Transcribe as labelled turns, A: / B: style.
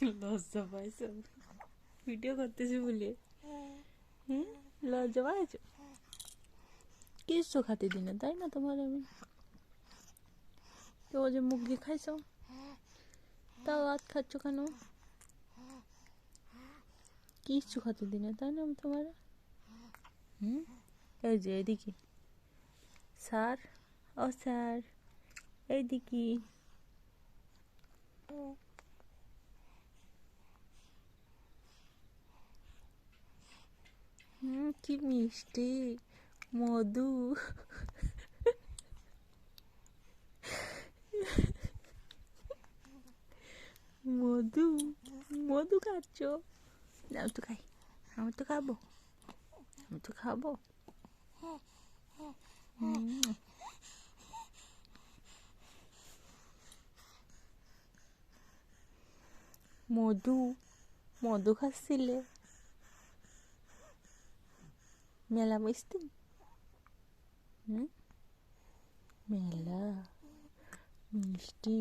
A: লজ্জা পাইছো ভিডিও করতেছি বলে? হুম, লজ্জা পাইছো? কিচ্ছু খাতে দিনে, তাই না? তোমার আমি তো যে মুরগি খাইছো, তাও আত খাচ্ছ কেন? কিচ্ছু খাতে দিনে, তাই না আমি তোমার? হুম, এই যে এদিকে স্যার, ও স্যার, এইদিকে। কি মিষ্টি মধু। মধু, মধু খাচ্ছ? আমি তো খাই, আমি তো খাবো, আমি তো খাবো। মধু, মধু খাচ্ছিলে? মেলা মিষ্টি। হুম, মেলা মিষ্টি।